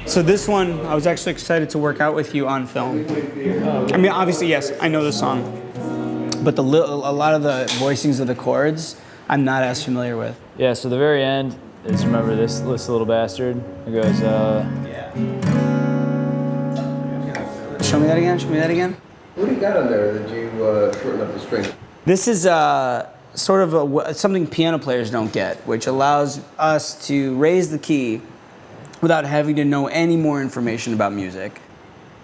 So this one, I was actually excited to work out with you on film. I mean, obviously, yes, I know the song, but a lot of the voicings of the chords, I'm not as familiar with. Yeah, so the very end is, remember this little bastard? It goes, Yeah. Show me that again, show me that again. What do you got on there that you shorten up the string? This is sort of something piano players don't get, which allows us to raise the key without having to know any more information about music.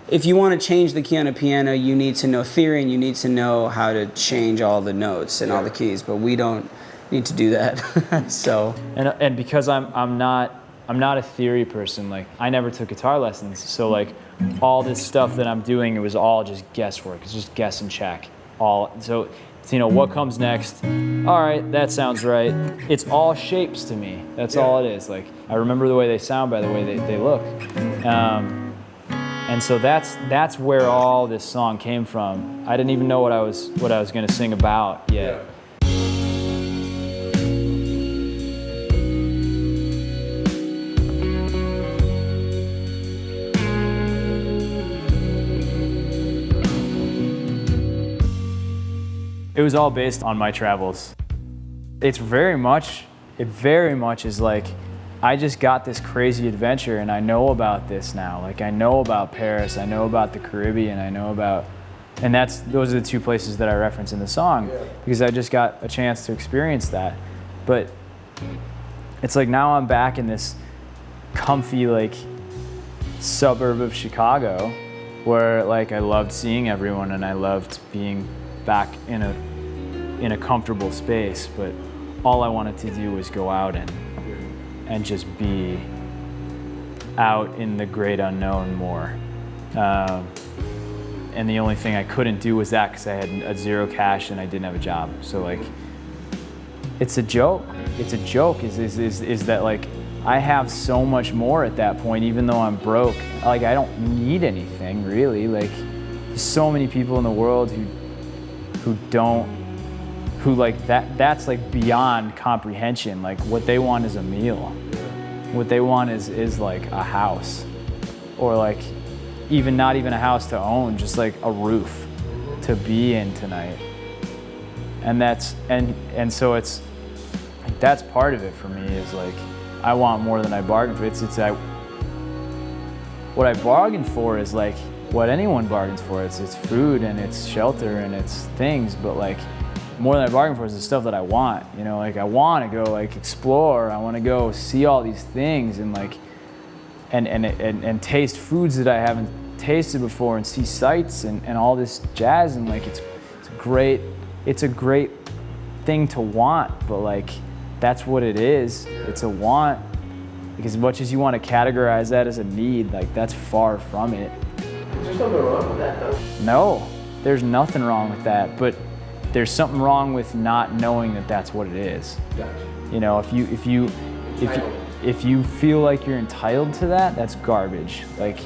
If you want to change the key on a piano, you need to know theory and you need to know how to change all the notes and all the keys, but we don't need to do that. So. And because I'm not a theory person, like I never took guitar lessons, so like all this stuff that I'm doing, it was all just guesswork. It's just guess and check. So you know, what comes next? All right, that sounds right. It's all shapes to me. That's all it is. Like I remember the way they sound by the way they look. And so that's where all this song came from. I didn't even know what I was going to sing about yet. Yeah. It was all based on my travels. It very much is like, I just got this crazy adventure and I know about this now. Like I know about Paris, I know about the Caribbean, I know about, and those are the two places that I reference in the song because I just got a chance to experience that. But it's like now I'm back in this comfy like suburb of Chicago where like I loved seeing everyone and I loved being back in a comfortable space, but all I wanted to do was go out and just be out in the great unknown more. And the only thing I couldn't do was that because I had a zero cash and I didn't have a job. So like, it's a joke. It's a joke is that like, I have so much more at that point, even though I'm broke. Like I don't need anything really. Like there's so many people in the world who like that's like beyond comprehension. Like what they want is a meal. What they want is like a house, or like not even a house to own, just like a roof to be in tonight. And so it's like, that's part of it for me is like I want more than I bargained for. What I bargained for is like what anyone bargains for. It's food and it's shelter and it's things, but like more than I bargained for is the stuff that I want. You know, like I want to go like explore. I want to go see all these things and like and taste foods that I haven't tasted before and see sights and all this jazz, and like it's a great thing to want, but like that's what it is. It's a want, because as much as you want to categorize that as a need, like that's far from it. Is there something wrong with that though? No, there's nothing wrong with that, but there's something wrong with not knowing that that's what it is. Gotcha. You know, if you feel like you're entitled to that, that's garbage. Like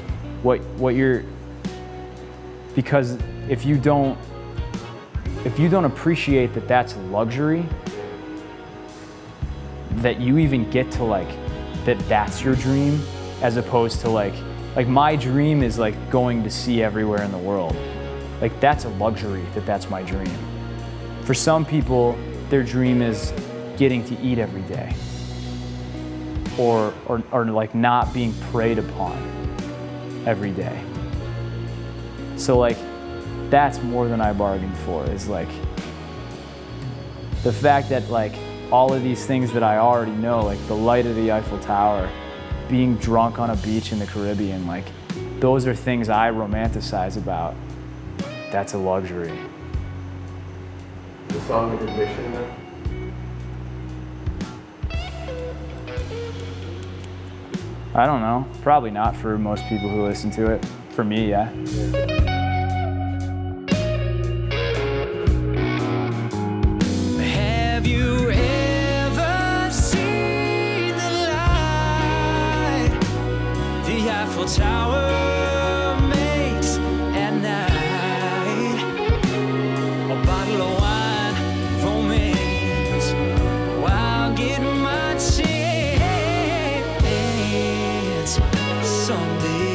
because if you don't appreciate that that's luxury, that you even get to like that's your dream, as opposed to like my dream is like going to see everywhere in the world. Like that's a luxury, that's my dream. For some people, their dream is getting to eat every day, or like not being preyed upon every day. So like that's more than I bargained for, is like the fact that like all of these things that I already know, like the light of the Eiffel Tower, being drunk on a beach in the Caribbean, like those are things I romanticize about. That's a luxury. The song of admission then? I don't know. Probably not for most people who listen to it. For me, yeah. Have you ever seen the light the Eiffel Tower makes at night? A bottle of wine, romance, while getting my chance. someday.